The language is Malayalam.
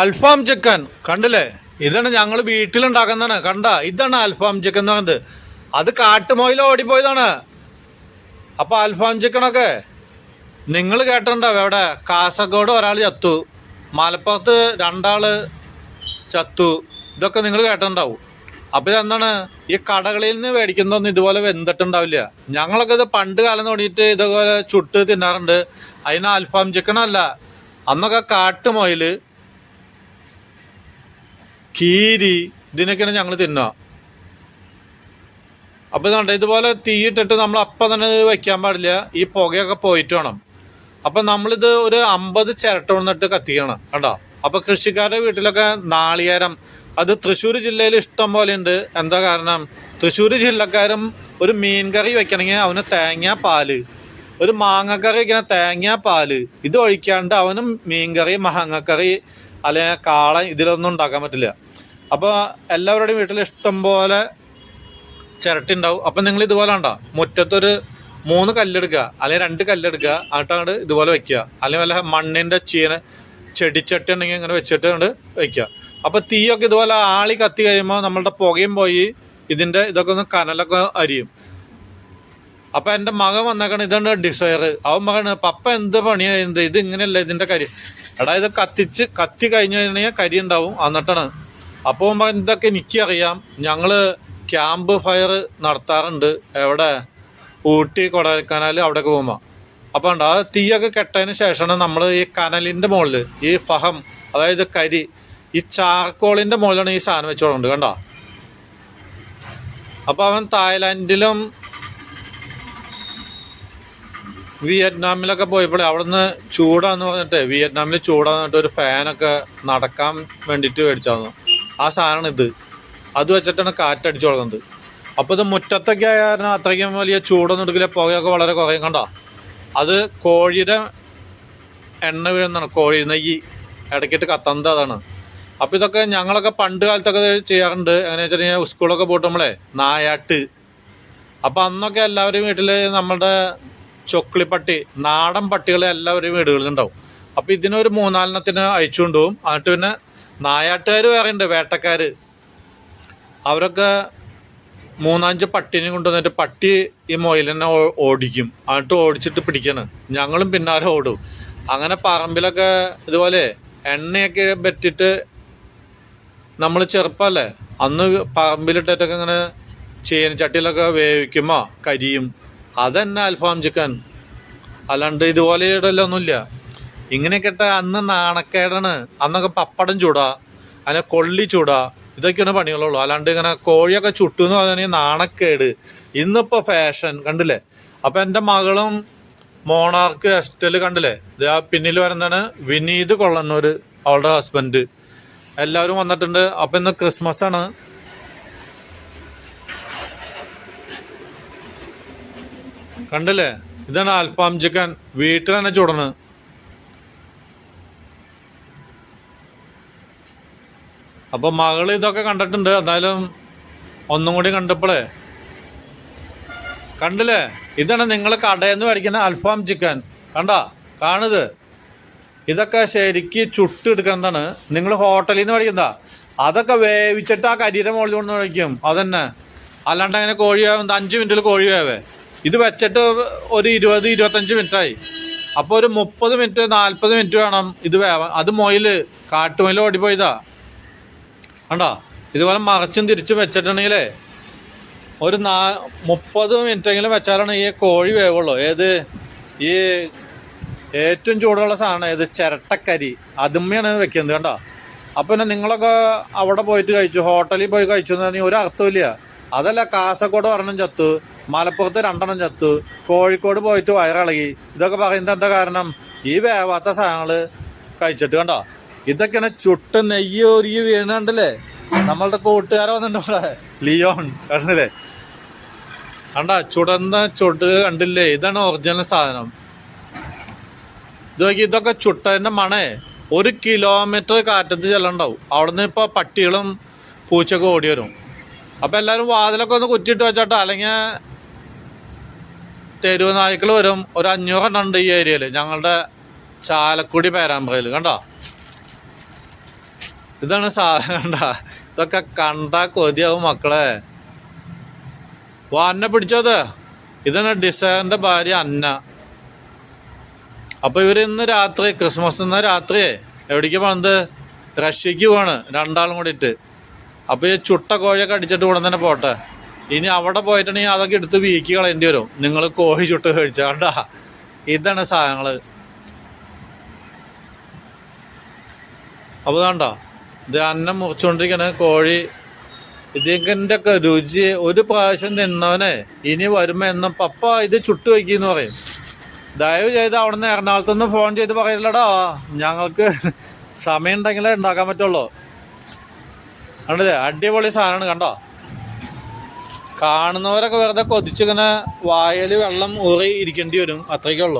അൽഫാം ചിക്കൻ കണ്ടില്ലേ? ഇതാണ് ഞങ്ങൾ വീട്ടിലുണ്ടാക്കുന്നതാണ്. കണ്ട, ഇതാണ് അൽഫാം ചിക്കൻ എന്ന് പറയുന്നത്. അത് കാട്ടുമോയിൽ ഓടിപ്പോയതാണ്. അപ്പൊ അൽഫാം ചിക്കനൊക്കെ നിങ്ങൾ കേട്ടിട്ടുണ്ടാവും. എവിടെ? കാസർഗോഡ് ഒരാൾ ചത്തു, മലപ്പുറത്ത് രണ്ടാള് ചത്തു. ഇതൊക്കെ നിങ്ങൾ കേട്ടിട്ടുണ്ടാവും. അപ്പൊ ഇതെന്താണ്, ഈ കടകളിൽ നിന്ന് മേടിക്കുന്നതൊന്നും ഇതുപോലെ വെന്തിട്ടുണ്ടാവില്ല. ഞങ്ങളൊക്കെ ഇത് പണ്ട് കാലം തുടങ്ങിയിട്ട് ഇതുപോലെ ചുട്ട് തിന്നാറുണ്ട്. അതിന് അൽഫാം ചിക്കനല്ല, അന്നൊക്കെ കാട്ടുമോയില്, കീരി, ഇതിനൊക്കെയാണ് ഞങ്ങൾ തിന്നുക. അപ്പോൾ ഇതുണ്ട്, ഇതുപോലെ തീയിട്ടിട്ട് നമ്മൾ അപ്പം തന്നെ വയ്ക്കാൻ പാടില്ല. ഈ പുകയൊക്കെ പോയിട്ട് വേണം. അപ്പം നമ്മളിത് ഒരു 50 ചിരട്ട വന്നിട്ട് കത്തിക്കണം. കണ്ടോ? അപ്പോൾ കൃഷിക്കാരുടെ വീട്ടിലൊക്കെ നാളികേരം, അത് തൃശ്ശൂർ ജില്ലയിൽ ഇഷ്ടം പോലെ ഉണ്ട്. എന്താ കാരണം? തൃശ്ശൂർ ജില്ലക്കാരും ഒരു മീൻ കറി വെക്കണമെങ്കിൽ അവന് തേങ്ങ പാല്, ഒരു മാങ്ങക്കറി വയ്ക്കണ തേങ്ങ പാല്, ഇത് ഒഴിക്കാണ്ട് അവനും മീൻകറി, മാങ്ങക്കറി അല്ലെങ്കിൽ കാളൻ ഇതിലൊന്നും ഉണ്ടാക്കാൻ പറ്റില്ല. അപ്പോൾ എല്ലാവരുടെയും വീട്ടിൽ ഇഷ്ടം പോലെ ചിരട്ട ഉണ്ടാവും. അപ്പം നിങ്ങൾ ഇതുപോലെ ഉണ്ടോ, മുറ്റത്തൊരു 3 കല്ലെടുക്കുക അല്ലെങ്കിൽ 2 കല്ലെടുക്കുക, എന്നിട്ടാണ്ട് ഇതുപോലെ വെക്കുക. അല്ലെങ്കിൽ വല്ല മണ്ണിൻ്റെ ചെടിച്ചട്ടി ഉണ്ടെങ്കിൽ ഇങ്ങനെ വെച്ചിട്ട് കൊണ്ട് വെക്കുക. അപ്പോൾ തീയൊക്കെ ഇതുപോലെ ആളി കത്തി കഴിയുമ്പോൾ നമ്മളുടെ പുകയും പോയി ഇതിൻ്റെ ഇതൊക്കെ ഒന്ന് കനലൊക്കെ അരിയും. അപ്പം എൻ്റെ മകൻ വന്നേക്കണം, ഇതാണ് ഡിസയർ. അവൻ മകന്, പപ്പ എന്ത് പണിയായത്, ഇത് ഇങ്ങനെയല്ല ഇതിൻ്റെ കരി. എടാ, ഇത് കത്തി കഴിഞ്ഞ് കഴിഞ്ഞാൽ കരി ഉണ്ടാവും, എന്നിട്ടാണ്. അപ്പോൾ ഇതൊക്കെ എനിക്കറിയാം. ഞങ്ങൾ ക്യാമ്പ് ഫയർ നടത്താറുണ്ട്. എവിടെ? ഊട്ടി, കൊടൈക്കനാൽ, അവിടെയൊക്കെ പോകുമ്പോൾ. അപ്പോൾ ഉണ്ട്, ആ തീയൊക്കെ കെട്ടതിന് ശേഷമാണ് നമ്മൾ ഈ കനലിൻ്റെ മുകളിൽ ഈ ഫഹം, അതായത് കരി, ഈ ചാർക്കോളിൻ്റെ മുകളിലാണ് ഈ സാധനം വെച്ചോളുണ്ട്. കണ്ടോ? അപ്പോൾ അവൻ തായ്ലാൻഡിലും വിയറ്റ്നാമിലൊക്കെ പോയപ്പോൾ അവിടുന്ന് ചൂടാന്ന് പറഞ്ഞിട്ട്, വിയറ്റ്നാമിൽ ചൂടാന്ന് പറഞ്ഞിട്ട് ഒരു ഫാനൊക്കെ നടക്കാൻ വേണ്ടിയിട്ട് മേടിച്ചായിരുന്നു. ആ സാധനമാണ് ഇത്. അത് വെച്ചിട്ടാണ് കാറ്റടിച്ചു കൊടുക്കുന്നത്. അപ്പോൾ ഇത് മുറ്റത്തൊക്കെ ആയ കാരണം അത്രയ്ക്കും വലിയ ചൂടൊന്നും എടുക്കില്ല, പുകയൊക്കെ വളരെ കുറയും. കണ്ടോ? അത് കോഴിയുടെ എണ്ണ വീഴുന്നതാണ്, കോഴി നെയ്യ് ഇടയ്ക്കിട്ട് കത്തുന്നത് അതാണ്. അപ്പോൾ ഇതൊക്കെ ഞങ്ങളൊക്കെ പണ്ട് കാലത്തൊക്കെ ചെയ്യാറുണ്ട്. എങ്ങനെയാ വെച്ചിട്ടുണ്ടെങ്കിൽ സ്കൂളൊക്കെ പോട്ടുമ്പോഴേ നായാട്ട്. അപ്പോൾ അന്നൊക്കെ എല്ലാവരും വീട്ടിൽ നമ്മുടെ ചൊക്കിളിപ്പട്ടി, നാടൻ പട്ടികൾ എല്ലാവരും വീടുകളിലുണ്ടാവും. അപ്പോൾ ഇതിനൊരു 3-4 അഴിച്ചു കൊണ്ടുപോകും. എന്നിട്ട് പിന്നെ നായാട്ടുകാർ വേറെ ഉണ്ട്, വേട്ടക്കാർ. അവരൊക്കെ 3-5 പട്ടീനെ കൊണ്ടുവന്നിട്ട് പട്ടി ഈ മൊയിലിനെ ഓടിക്കും. എന്നിട്ട് ഓടിച്ചിട്ട് പിടിക്കാണ്. ഞങ്ങളും പിന്നാലെ ഓടും. അങ്ങനെ പറമ്പിലൊക്കെ ഇതുപോലെ എണ്ണയൊക്കെ പറ്റിയിട്ട്, നമ്മൾ ചെറുപ്പമല്ലേ അന്ന് പറമ്പിലിട്ടിട്ടൊക്കെ ഇങ്ങനെ ചീനച്ചട്ടിയിലൊക്കെ വേവിക്കുമ്പോൾ കരിയും. അതന്നെ അൽഫാം ചിക്കൻ. അല്ലാണ്ട് ഇതുപോലെ ഇടലൊന്നുമില്ല. ഇങ്ങനെയൊക്കെ ഇട്ട അന്ന് നാണക്കേടാണ്. അന്നൊക്കെ പപ്പടം ചൂടാ, അതിനെ കൊള്ളി ചൂടാ, ഇതൊക്കെയാണ് പണികളുള്ളൂ. അല്ലാണ്ട് ഇങ്ങനെ കോഴിയൊക്കെ ചുട്ടു എന്ന് പറഞ്ഞാൽ നാണക്കേട്. ഇന്നിപ്പോൾ ഫാഷൻ കണ്ടില്ലേ? അപ്പം എൻ്റെ മകളും മോണാർക്ക് എസ്റ്റല് കണ്ടില്ലേ? ഇത് ആ പിന്നിൽ വരുന്നതാണ് വിനീത് കൊള്ളന്നൂർ, അവളുടെ ഹസ്ബൻഡ്. എല്ലാവരും വന്നിട്ടുണ്ട്. അപ്പം ഇന്ന് ക്രിസ്മസ് ആണ്. കണ്ടില്ലേ? ഇതാണ് അൽഫാം ചിക്കൻ. വീട്ടിൽ തന്നെ ചൂടണ്. അപ്പൊ മകള് ഇതൊക്കെ കണ്ടിട്ടുണ്ട്. എന്തായാലും ഒന്നും കൂടി കണ്ടപ്പോളേ, കണ്ടില്ലേ? ഇതാണ് നിങ്ങൾ കടയിൽ നിന്ന് മേടിക്കുന്ന അൽഫാം ചിക്കൻ. കണ്ടാ? കാണുത്? ഇതൊക്കെ ശരിക്ക് ചുട്ടെടുക്കുന്നതാണ്. നിങ്ങൾ ഹോട്ടലിൽ നിന്ന് മേടിക്കുന്നതാ. അതൊക്കെ വേവിച്ചിട്ട് ആ കരിയുടെ മുകളിൽ കൊണ്ട് മേടിക്കും. അതന്നെ. അല്ലാണ്ട് അങ്ങനെ കോഴി വേവ 5 മിനിറ്റിൽ കോഴി വേവേ. ഇത് വെച്ചിട്ട് ഒരു 20-25 മിനിറ്റായി. അപ്പോൾ ഒരു 30 മിനിറ്റ് 40 മിനിറ്റ് വേണം ഇത് വേവാൻ. അത് മൊയിൽ, കാട്ടുമൊയിൽ ഓടിപ്പോയതാ. കണ്ടോ? ഇതുപോലെ മറച്ചും തിരിച്ചും വെച്ചിട്ടുണ്ടെങ്കിലേ ഒരു 30 മിനിറ്റെങ്കിലും വെച്ചാലാണ് ഈ കോഴി വേവുള്ളൂ. ഏത്? ഈ ഏറ്റവും ചൂടുള്ള സാധനം ഏത്? ചിരട്ടക്കരി. അതുമ്മയാണ് വെക്കുന്നത്. കണ്ടോ? അപ്പം പിന്നെ നിങ്ങളൊക്കെ അവിടെ പോയിട്ട് കഴിച്ചു, ഹോട്ടലിൽ പോയി കഴിച്ചു എന്ന് പറഞ്ഞാൽ ഒരു അർത്ഥമില്ല. അതല്ല, കാസർഗോഡ് 1 ചത്തു, മലപ്പുറത്ത് 2 ചത്തു, കോഴിക്കോട് പോയിട്ട് വയറിളകി. ഇതൊക്കെ പറയുന്നത് എന്താ കാരണം? ഈ വേവാത്ത സാധനങ്ങൾ കഴിച്ചിട്ട്. കണ്ടോ? ഇതൊക്കെയാണ് ചുട്ട് നെയ്യ് ഒരുക്കി വീണുണ്ടല്ലേ? നമ്മളുടെ കൂട്ടുകാരെ വന്നിട്ടുണ്ടോ, ലിയോൺ, കണ്ടില്ലേ? കണ്ടാ? ചുടന്ന ചുട്ട് കണ്ടില്ലേ? ഇതാണ് ഒറിജിനൽ സാധനം. ഇതൊക്കെ ചുട്ടതിൻ്റെ മണേ 1 കിലോമീറ്റർ കാറ്റത്ത് ചെല്ലണ്ടാവും. അവിടുന്ന് ഇപ്പോൾ പട്ടികളും പൂച്ചയൊക്കെ ഓടി വരും. അപ്പം എല്ലാവരും വാതിലൊക്കെ ഒന്ന് കുറ്റിയിട്ട് വെച്ചോട്ടെ, അല്ലെങ്കിൽ തെരുവ് നായ്ക്കൾ വരും. ഒരു 500 എണ്ണം ഉണ്ട് ഈ ഏരിയയിൽ, ഞങ്ങളുടെ ചാലക്കുടി പേരാമ്പ്രയിൽ. കണ്ടോ? ഇതാണ് സാധനം കണ്ടാ. ഇതൊക്കെ കണ്ടാ കൊതിയാവും മക്കളെ. അന്ന പിടിച്ചത്. ഇതാണ് ഡിസൈറിന്റെ ഭാര്യ അന്ന. അപ്പൊ ഇവര് ഇന്ന് രാത്രി, ക്രിസ്മസ് ഇന്ന് രാത്രിയെ എവിടേക്ക് പോണത്? റഷ്യക്ക് പോവാണ് രണ്ടാളും കൂടിയിട്ട്. അപ്പൊ ഈ ചുട്ട കോഴിയൊക്കെ അടിച്ചിട്ട് കൂടെ തന്നെ പോട്ടെ. ഇനി അവിടെ പോയിട്ടുണ്ടെങ്കിൽ അതൊക്കെ എടുത്ത് വീക്കി കളയേണ്ടി വരും. നിങ്ങൾ കോഴി ചുട്ട് കഴിച്ചാണ്ടാ. ഇതാണ് സാധനങ്ങള്. അപ്പൊ കണ്ടോ, ഇത് അന്നം മുറിച്ചുകൊണ്ടിരിക്കണ കോഴി. ഇതിന്റെ ഒക്കെ രുചി ഒരു പ്രാവശ്യം തിന്നവനെ ഇനി വരുമ്പോ എന്നും പപ്പ ഇത് ചുട്ട് വയ്ക്കിന്ന് പറയും. ദയവ് ചെയ്ത് അവിടെ നിന്ന് എറണാകുളത്തുനിന്ന് ഫോൺ ചെയ്ത് പറയില്ലടാ, ഞങ്ങൾക്ക് സമയം ഉണ്ടെങ്കിലേ ഉണ്ടാക്കാൻ പറ്റുള്ളൂ. കണ്ടത് അടിപൊളി സാധനമാണ്. കണ്ടോ, കാണുന്നവരൊക്കെ വെറുതെ കൊതിച്ചിങ്ങനെ വായല് വെള്ളം ഊറി ഇരിക്കേണ്ടി വരും. അത്രയ്ക്കുള്ളൂ.